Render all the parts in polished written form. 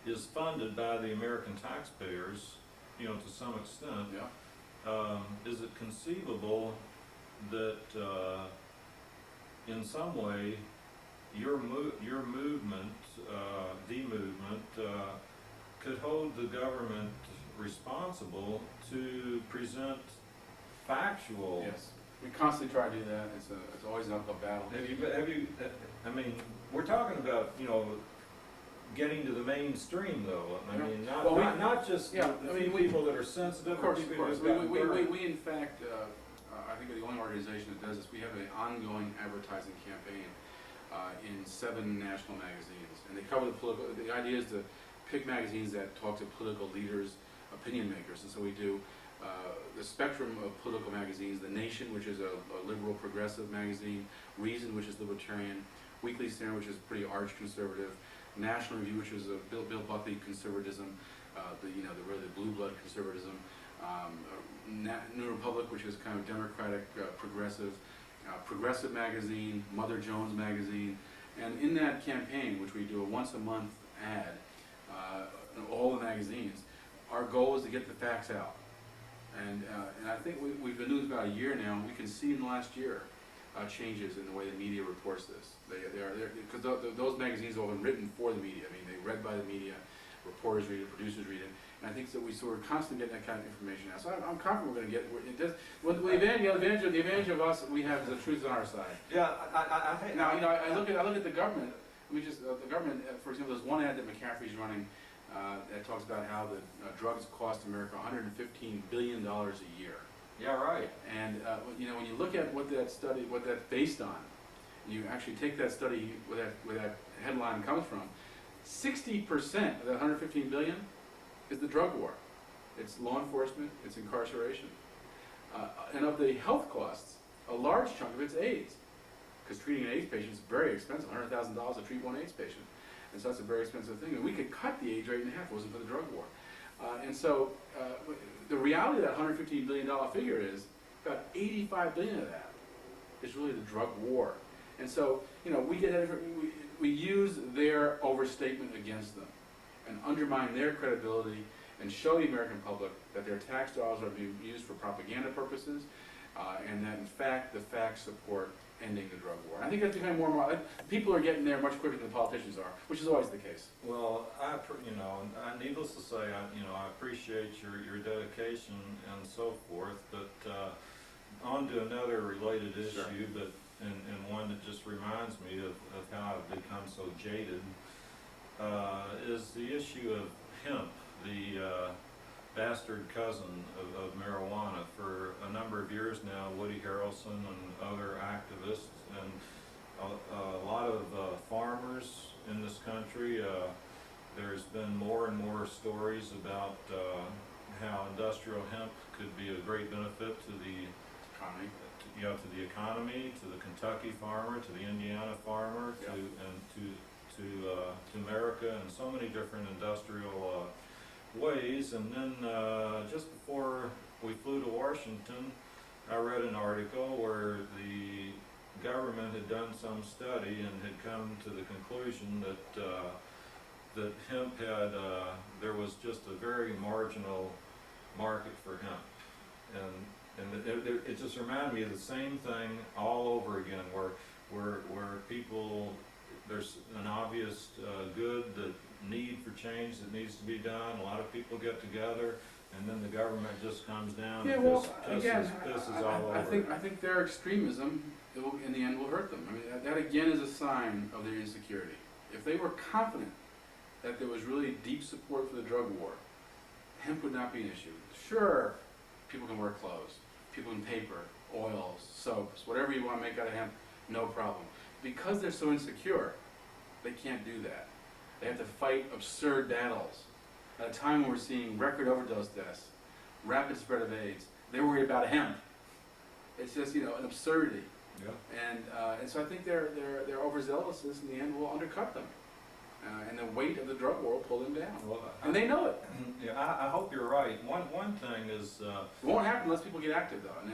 is funded by the American taxpayers, you know, to some extent. Yeah. Is it conceivable that in some way your movement, the movement, could hold the government responsible to present factual? Yes. We constantly try to do that. It's always an uphill battle. Have you, I mean, we're talking about, you know, getting to the mainstream though. I mean, not just people that are sensitive. Of course. We We in fact, I think we're the only organization that does this. We have an ongoing advertising campaign in 7 national magazines, and they cover the political. The idea is to pick magazines that talk to political leaders, opinion makers, and so we do the spectrum of political magazines: The Nation, which is a liberal progressive magazine; Reason, which is libertarian; Weekly Standard, which is pretty arch conservative; National Review, which is a Bill Buckley conservatism, the really blue blood conservatism; New Republic, which is kind of democratic, progressive; Progressive magazine; Mother Jones magazine. And in that campaign, which we do a once a month ad in all the magazines, our goal is to get the facts out. And I think we've been doing this about a year now, and we can see in the last year changes in the way the media reports this. Because those magazines have been written for the media. I mean, they're read by the media, reporters read it, producers read it, and I think so we're constantly getting that kind of information out. So I'm confident we're going to get it. The advantage of us we have is the truth on our side. Yeah, I look at the government. The government, for example, there's one ad that McCaffrey's running that talks about how the drugs cost America $115 billion a year. Yeah, right. And when you look at what that's based on, you actually take that study where that headline comes from, 60% of that $115 billion is the drug war. It's law enforcement, it's incarceration. And of the health costs, a large chunk of it's AIDS. Because treating an AIDS patient is very expensive, $100,000 to treat one AIDS patient. And so that's a very expensive thing. And we could cut the AIDS rate in half if it wasn't for the drug war. And so the reality of that $115 billion figure is about $85 billion of that is really the drug war. And so, we use their overstatement against them and undermine their credibility and show the American public that their tax dollars are being used for propaganda purposes and that, in fact, the facts support ending the drug war. I think that's becoming more and more. People are getting there much quicker than the politicians are, which is always the case. Well, needless to say, I appreciate your dedication and so forth. But on to another related issue, Sure. but and one that just reminds me of how I've become so jaded, is the issue of hemp, the bastard cousin of marijuana. For a number of years now, Woody Harrelson and other activists and a lot of farmers in this country, there's been more and more stories about how industrial hemp could be a great benefit to the Economy. To the economy, to the Kentucky farmer, to the Indiana farmer, Yeah. to America, and so many different industrial ways. And then just before we flew to Washington, I read an article where the government had done some study and had come to the conclusion that hemp there was just a very marginal market for hemp. And it just reminded me of the same thing all over again, where people, there's an obvious good, the need for change that needs to be done. A lot of people get together, and then the government just comes down and pisses all over. I think their extremism, in the end, will hurt them. I mean, that again is a sign of their insecurity. If they were confident that there was really deep support for the drug war, hemp would not be an issue. Sure, people can wear clothes, people can paper, oils, soaps, whatever you want to make out of hemp, no problem. Because they're so insecure, they can't do that. They have to fight absurd battles. At a time when we're seeing record overdose deaths, rapid spread of AIDS, they're worried about hemp. It's just, an absurdity. Yeah. And so I think their overzealousness in the end will undercut them. And the weight of the drug war will pull them down. Well, and they know it. Yeah, I hope you're right. One thing is... it won't happen unless people get active, though. And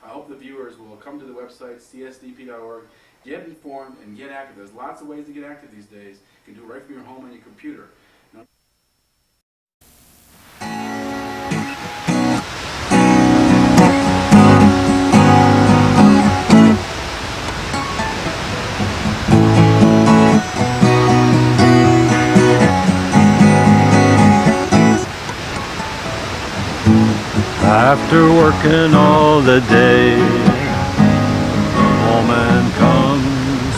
I hope the viewers will come to the website, csdp.org, get informed, and get active. There's lots of ways to get active these days. You can do it right from your home on your computer. After working all the day, the moment comes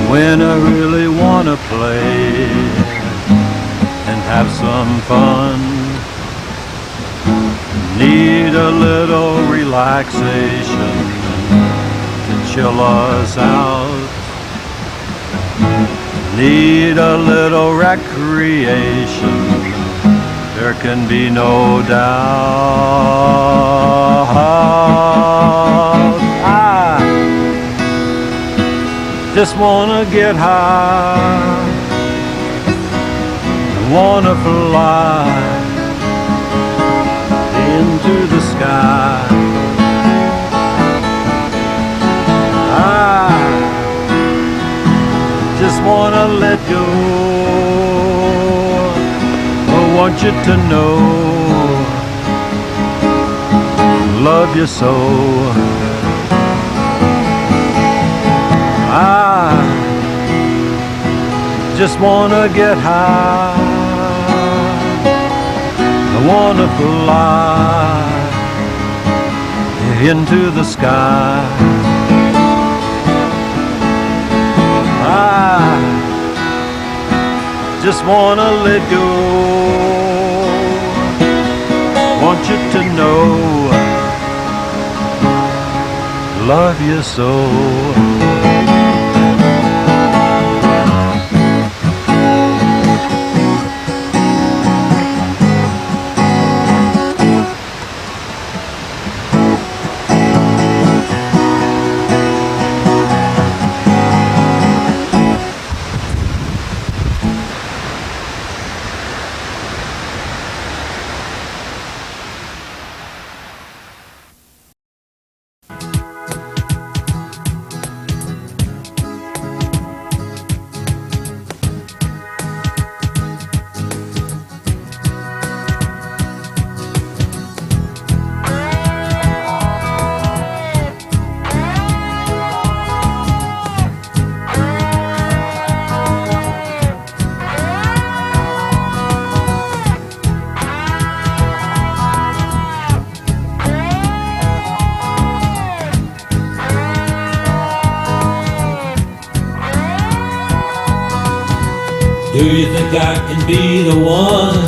when I really wanna play and have some fun. Need a little relaxation to chill us out. Need a little recreation, there can be no doubt. I just wanna get high, wanna fly into the sky. I just wanna let go. I want you to know, love you so. I just wanna get high, I wanna fly into the sky. I just wanna let go. Want you to know, love you so. Do you think I can be the one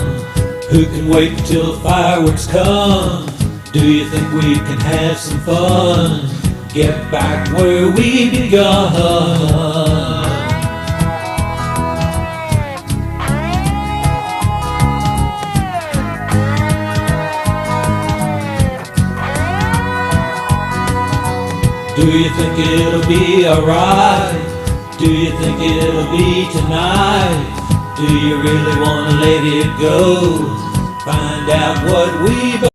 who can wait till the fireworks come? Do you think we can have some fun, get back where we begun? Do you think it'll be alright? Do you think it'll be tonight? Do you really wanna let it go? Find out what we